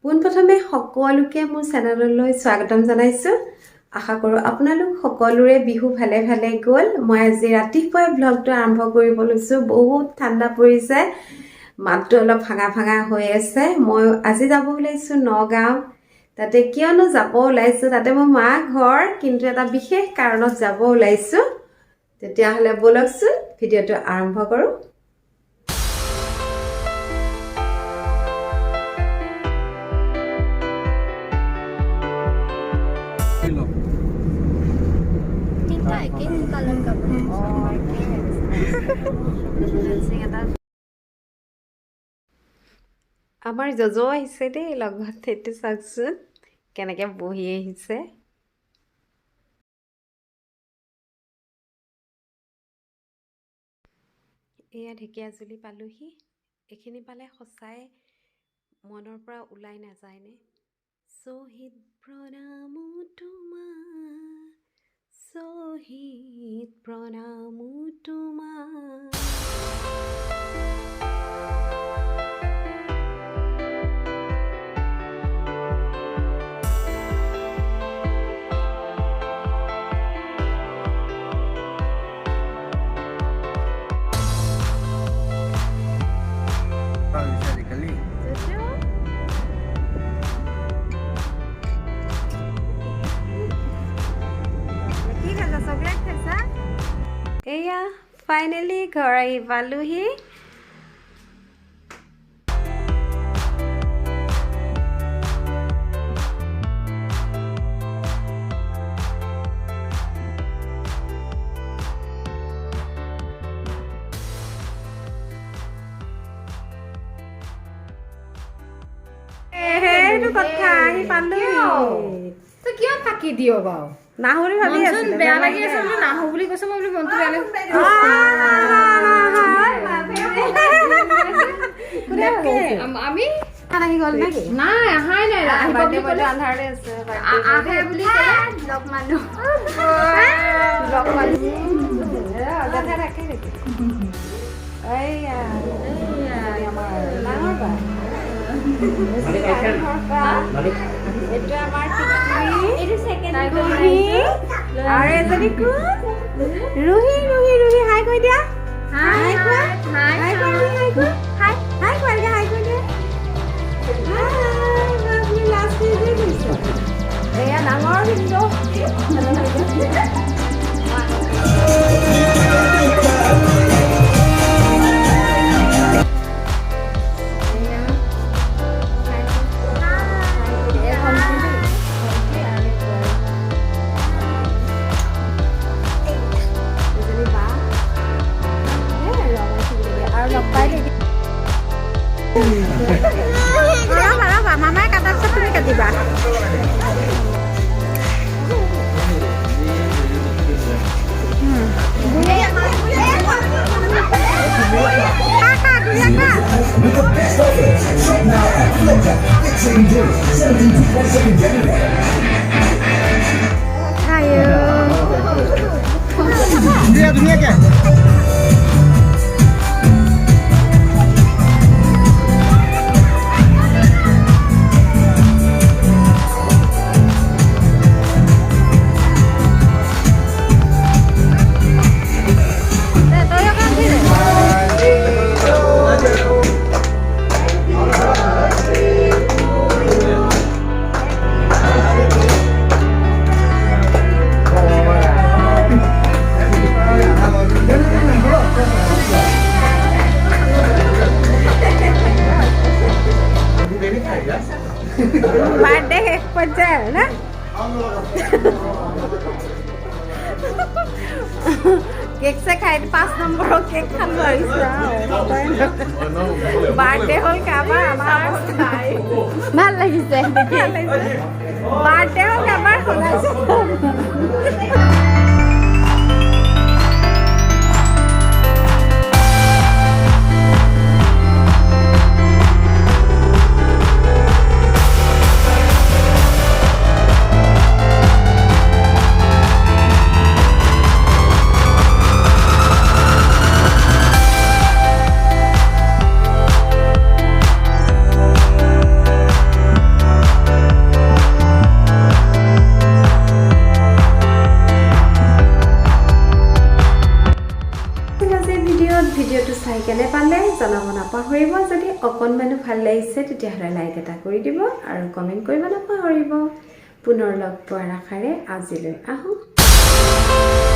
পোনপ্ৰথমে সকলোকে মোৰ চেনেললৈ স্বাগতম জনাইছো। আশা কৰোঁ আপোনালোক সকলোৰে বিহু ভালে ভালে গ'ল। মই আজি ৰাতিপুৱাই ব্লগটো আৰম্ভ কৰিব লৈছোঁ। বহুত ঠাণ্ডা পৰিছে, মাতটো অলপ ভাঙা ভাঙা হৈ আছে। মই আজি যাব ওলাইছোঁ নগাঁও। তাতে কিয়নো যাব ওলাইছোঁ, তাতে মোৰ মা ঘৰ, কিন্তু এটা বিশেষ কাৰণত যাব ওলাইছোঁ। তেতিয়াহ'লে ব'লকচোন ভিডিঅ'টো আৰম্ভ কৰোঁ। আমাৰ জজ আহিছে দেই লগত, সেইটো চাওকচোন কেনেকৈ বহি আহিছে। এয়া ঢেকীয়াজুলি পালোহি। এইখিনি পালে সঁচাই মনৰ পৰা ওলাই নাযায়নে? শ্বহীদ প্ৰণামো তোমাৰ, শ্বহীদ প্ৰণামো তোমাৰ। এয়া ফাইনেলি ঘৰ আহি পালোহি। সেইটো কথা, আহি পালোহি। তই কিয় ফাঁকি দিয় বাৰু? নাহো বুলি ভাবি আছিলো, বেয়া লাগি আছে বোলো। নাহো বুলি কৈছে, মই বোলো মনটো বেয়া লাগিছে। আমি আহি গ'ল নেকি? নাই, অহাই নাই। আন্ধাৰতে আছে আহে বুলি ক'লে লগ মানুহ অযথা থাকে নেকি? এইয়া আমাৰ ডাঙৰ বা, এইটো আমাৰ আৰু এজনী কোন? ৰুহি। ৰুহি ৰুহি হাই কৈ দিয়া। হাই কোৱা, হাই কোৱা, হাই কোৱা, হাই হাই কোৱা, হাই কৈ দিয়া। আপুনি লাষ্ট যে কৈছে এয়া ডাঙৰ কিন্তু মামাই কাটাৰ পিছত তুমি কাটিবা। ধুনীয়াকে বাৰ্থডে শেষ পৰ্যায় আৰু না। কেক চে খাই 5 নম্বৰৰ কেক খালো আৰু বাৰ্থডে হ'ল কাৰোবাৰ, আমাৰ ভাল লাগিছে। বাৰ্থডে হ'ল কাৰোবাৰ শুনাইছে। ভিডিঅ'টো চাই কেনে পালে জনাব নাপাহৰিব যদি অকণমানো ভাল লাগিছে তেতিয়াহ'লে লাইক এটা কৰি দিব আৰু কমেণ্ট কৰিব নাপাহৰিব পুনৰ লগ পোৱাৰ আশাৰে আজিলৈ আহোঁ